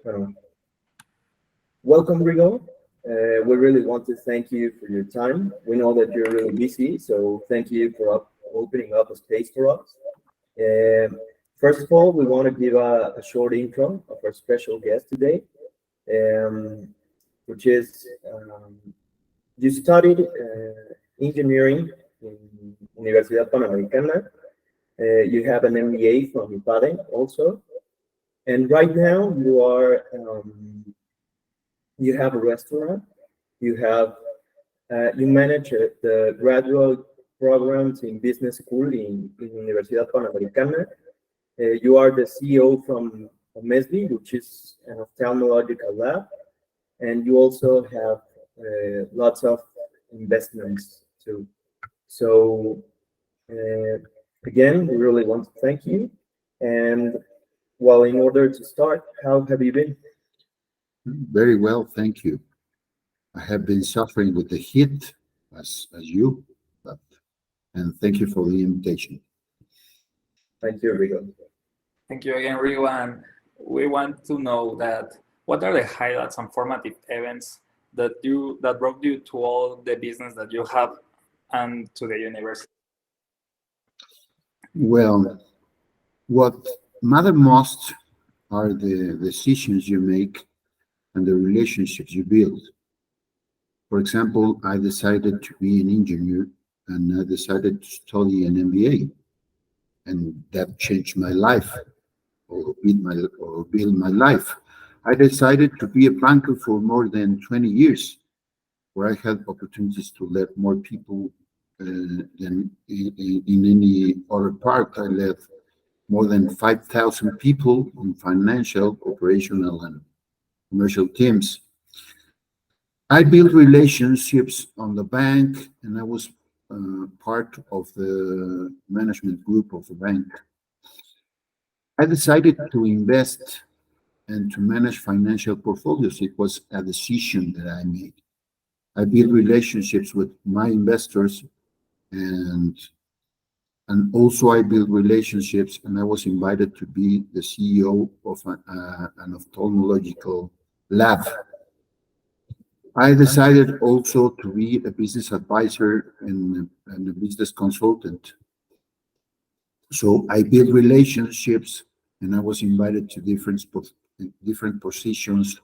Uh, Welcome, Rigo. We really want to thank you for your time. We know that you're really busy, so thank you for opening up a space for us. Um, First of all, we want to give a short intro of our special guest today, um, which is you studied engineering in Universidad Panamericana. You have an MBA from IPADE also, and right now you have a restaurant. You have you manage the graduate programs in business school in Universidad Panamericana. You are the CEO from MESBI, which is an ophthalmological lab, and you also have lots of investments too. So uh, again, we really want to thank you. And well, in order to start, how have you been? Very well, thank you. I have been suffering with the heat as you, but and thank you for the invitation. Thank you, Rigo. Thank you again, Rigo. And we want to know that what are the highlights and formative events that brought you to all the business that you have and to the university? Well, what matter most are the decisions you make and the relationships you build. For example, I decided to be an engineer and I decided to study an MBA, and that changed my life or build my life. I decided to be a banker for more than 20 years, where I had opportunities to lead more people than in any other part. I led more than 5,000 people in financial, operational, and commercial teams. I built relationships on the bank, and I was part of the management group of the bank. I decided to invest and to manage financial portfolios. It was a decision that I made. I built relationships with my investors, and also I built relationships, and I was invited to be the CEO of an ophthalmological lab. I decided also to be a business advisor and a business consultant. So I built relationships, and I was invited to different positions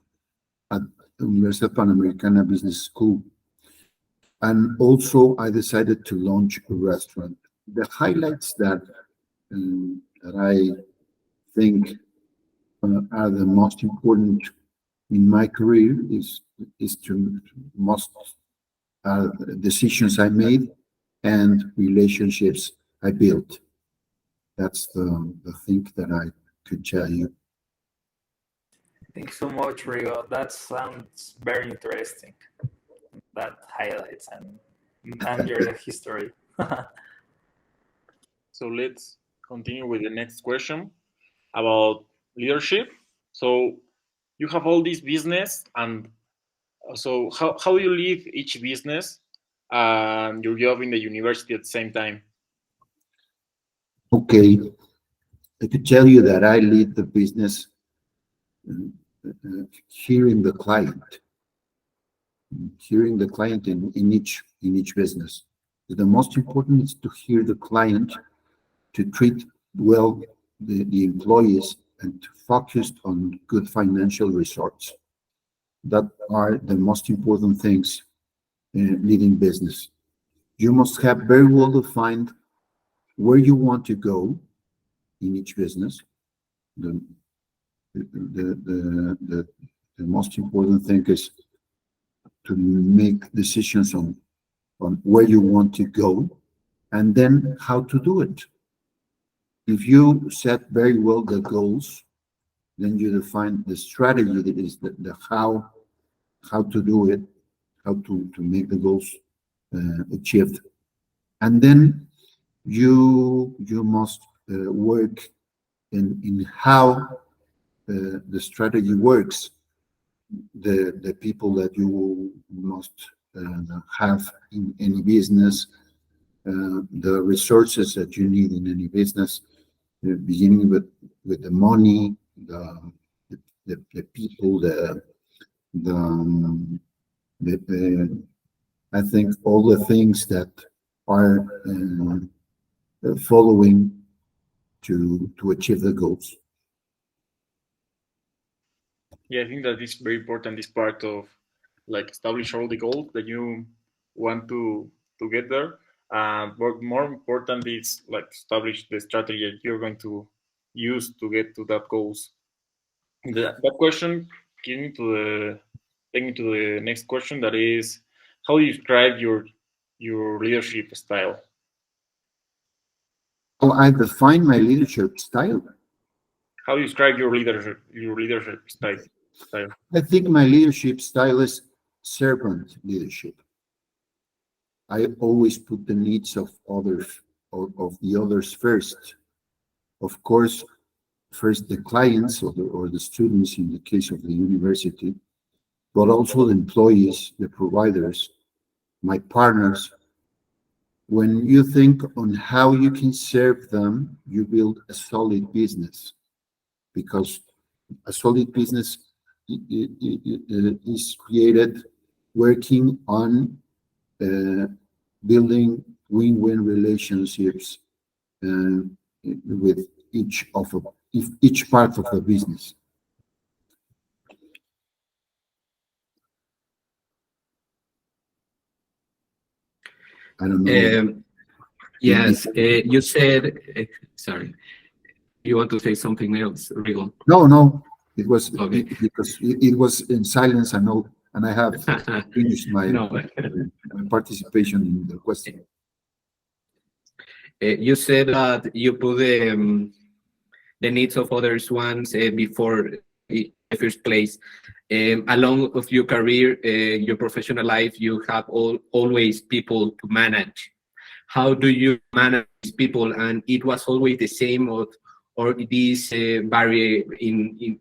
at Universidad Panamericana Business School. And also, I decided to launch a restaurant. The highlights that I think are the most important in my career is to most decisions I made and relationships I built. That's the thing that I could tell you. Thanks so much, Rigo. That sounds very interesting. That highlights and your history. So let's continue with the next question about leadership. So you have all this business, and so how do you lead each business and your job in the university at the same time? Okay, I could tell you that I lead the business hearing the client, in each business. The most important is to hear the client, to treat well the employees, and to focus on good financial results. That are the most important things in leading business. You must have very well defined where you want to go in each business. The, the most important thing is to make decisions on where you want to go and then how to do it. If you set very well the goals, then you define the strategy, that is the how to do it, how to make the goals achieved. And then you must work in how the strategy works, the people that you must have in any business, the resources that you need in any business, beginning with the money, the the people, the I think all the things that are following to achieve the goals. Yeah, I think that is very important. This part of like establish all the goals that you want to get there. But more important is like establish the strategy that you're going to use to get to that goals. That question gave me to the take me to the next question. That is, how do you describe your leadership style? Oh, I define my leadership style. How do you describe your leadership style? I think my leadership style is servant leadership. I always put the needs of others, of the others first. Of course, first the clients or the students in the case of the university, but also the employees, the providers, my partners. When you think on how you can serve them, you build a solid business, because a solid business is created working on building win-win relationships with each part of the business. I don't know. Yes, you said, sorry, you want to say something else, Rigo? No. It was Okay. because it was in silence, and I have finished my No. participation in the question. You said that you put the needs of others once before the first place. Along of your career, your professional life, you have always people to manage. How do you manage people? And it was always the same, or this vary in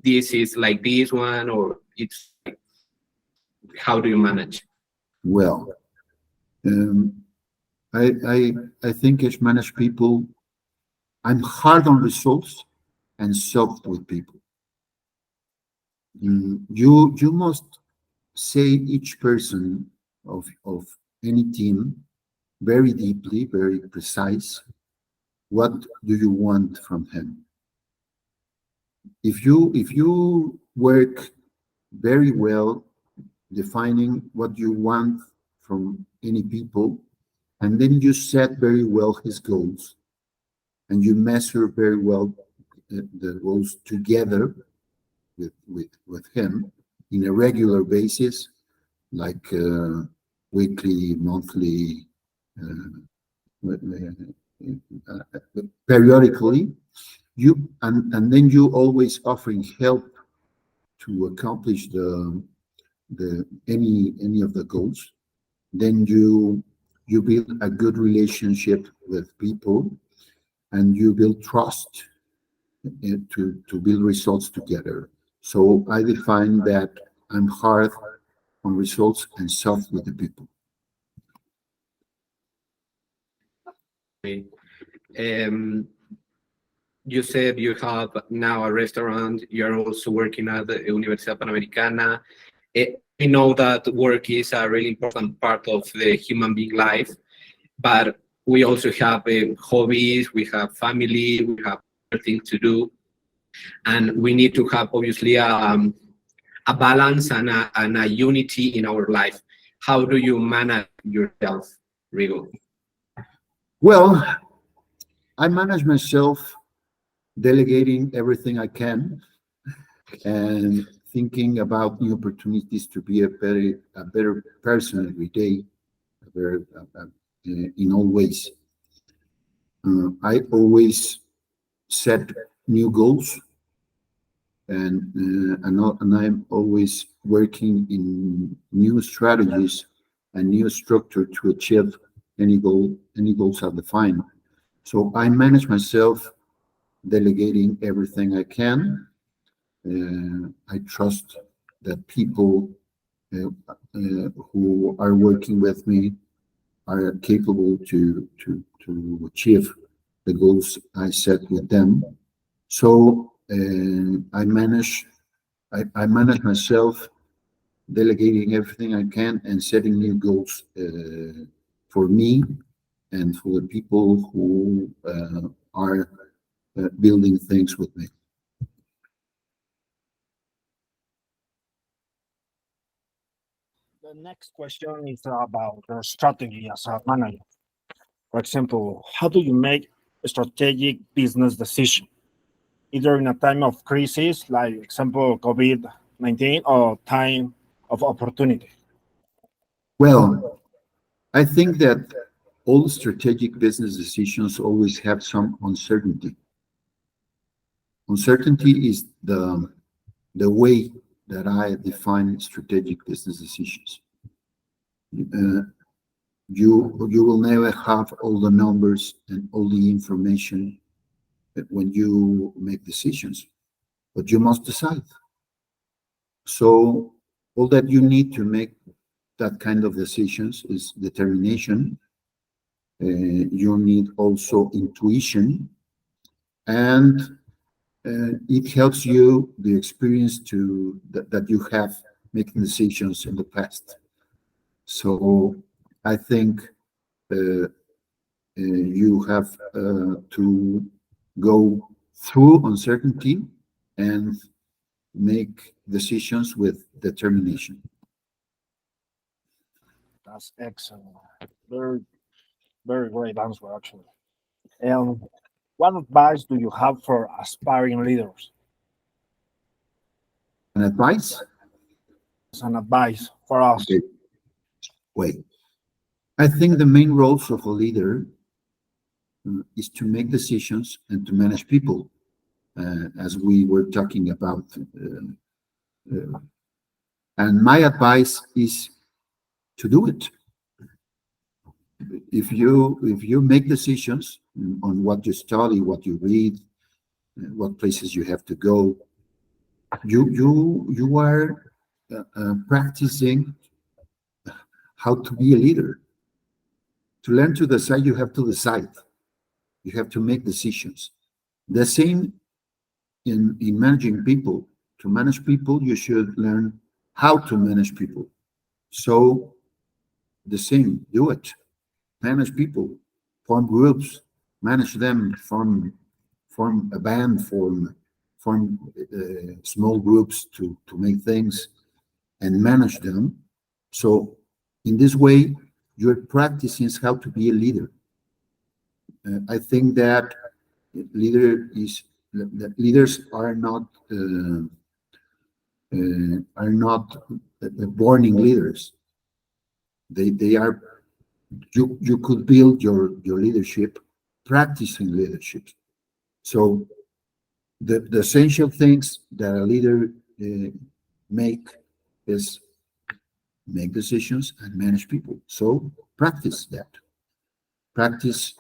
this is like this one, or it's how do you manage? Well, I think as manage people, I'm hard on results and soft with people. You must say each person of any team very deeply, very precise. What do you want from him? If you work very well defining what you want from any people, and then you set very well his goals, and you measure very well the goals together with him in a regular basis, like weekly, monthly, periodically. And then you always offering help to accomplish any of the goals. Then you build a good relationship with people, and you build trust to build results together. So I define that I'm hard on results and soft with the people. Um, you said you have now a restaurant. You're also working at the Universidad Panamericana. We know that work is a really important part of the human being life, but we also have hobbies, we have family, we have other things to do, and we need to have obviously a balance and a unity in our life. How do you manage yourself, Rigo? Well, I manage myself delegating everything I can and thinking about new opportunities to be a better person every day, in all ways. I always set new goals, and I'm always working in new strategies and new structure to achieve any goals I define. So I manage myself delegating everything I can. I trust that people who are working with me are capable to achieve the goals I set with them. So I manage myself, delegating everything I can and setting new goals for me and for the people who are building things with me. The next question is about your strategy as a manager. For example, how do you make a strategic business decision, either in a time of crisis, like example COVID-19, or time of opportunity? Well, I think that all strategic business decisions always have some uncertainty. Uncertainty is the way that I define strategic business decisions. Uh, you will never have all the numbers and all the information when you make decisions, but you must decide. So all that you need to make that kind of decisions is determination. You need also intuition, and it helps you the experience that you have making decisions in the past. So I think you have to go through uncertainty and make decisions with determination. That's excellent. Very, very great answer, actually. And what advice do you have for aspiring leaders? An advice? As an advice for us. Okay, wait. I think the main roles of a leader is to make decisions and to manage people, as we were talking about. And my advice is to do it. If you make decisions on what you study, what you read, what places you have to go, you are practicing how to be a leader. To learn to decide, you have to decide. You have to make decisions. The same in managing people. To manage people, you should learn how to manage people. So the same, do it. Manage people, form groups, manage them, form a band, form small groups to make things and manage them. So in this way, you're practicing how to be a leader. I think that leaders are not born leaders. They are. You could build your leadership practicing leadership. So the essential things that a leader make is make decisions and manage people. So practice that. Practice,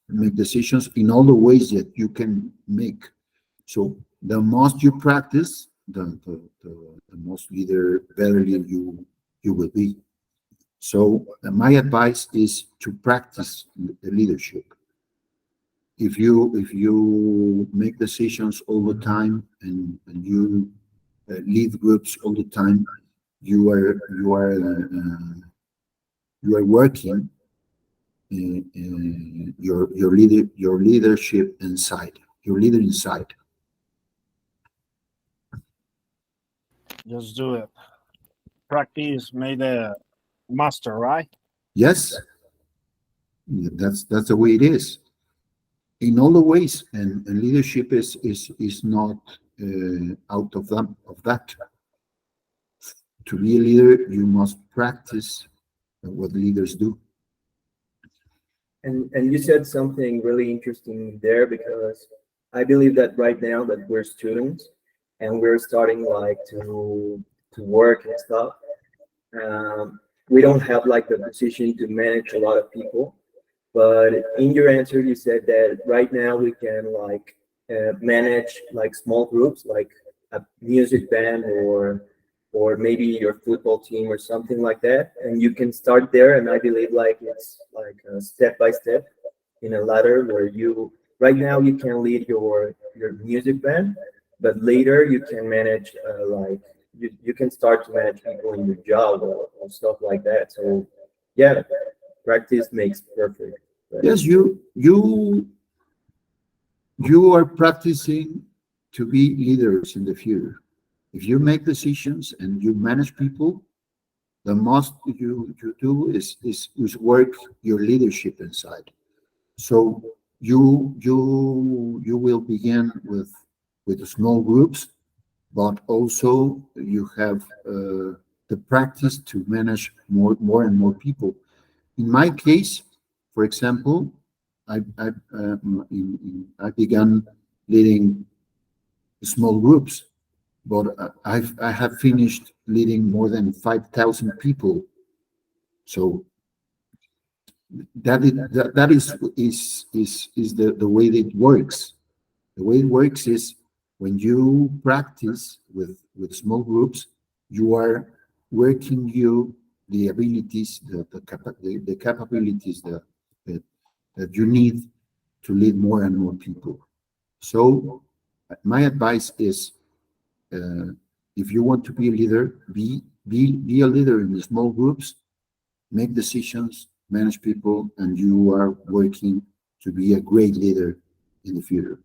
make decisions in all the ways that you can make. So the most you practice, the most better leader you will be. So my advice is to practice leadership. If you make decisions all the time and you lead groups all the time, you are working your leadership inside. Your leader inside. Just do it. Practice made a master, right? Yes, that's the way it is. In all the ways, and leadership is not out of that. To be a leader, you must practice what leaders do. And you said something really interesting there, because I believe that right now that we're students and we're starting like to work and stuff, we don't have like the position to manage a lot of people. But in your answer, you said that right now we can like manage like small groups, like a music band or maybe your football team or something like that, and you can start there. And I believe like it's like step by step in a ladder where right now you can lead your music band, but later you can manage like you can start to manage people in your job or stuff like that. So yeah, practice makes perfect. Right? Yes, you are practicing to be leaders in the future. If you make decisions and you manage people, the most you do is work your leadership inside. So you will begin with small groups, but also you have the practice to manage more and more people. In my case, for example, I began leading small groups, but I have finished leading more than 5,000 people. So that is the way that it works. The way it works is when you practice with small groups, you are working the abilities, the capabilities that that you need to lead more and more people. So my advice is, uh, if you want to be a leader, be a leader in the small groups, make decisions, manage people, and you are working to be a great leader in the future.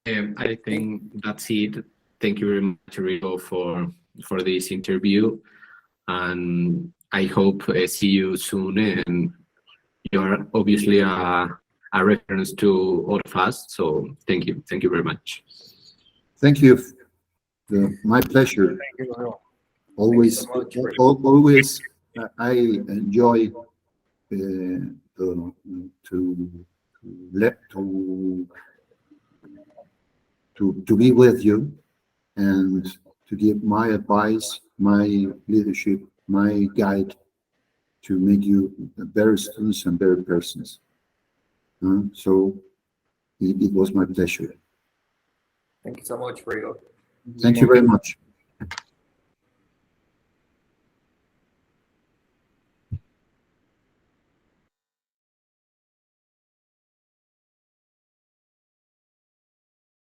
I think that's it. Thank you very much, Rigo, for this interview, and I hope see you soon. And you're obviously a reference to all of us. So thank you very much. Thank you. My pleasure. Thank you, Rigo. Always, so much, Rigo. always, I enjoy to let to be with you and to give my advice, my leadership, my guide to make you better students and better persons. So it was my pleasure. Thank you so much, Rigo. Thank you very much.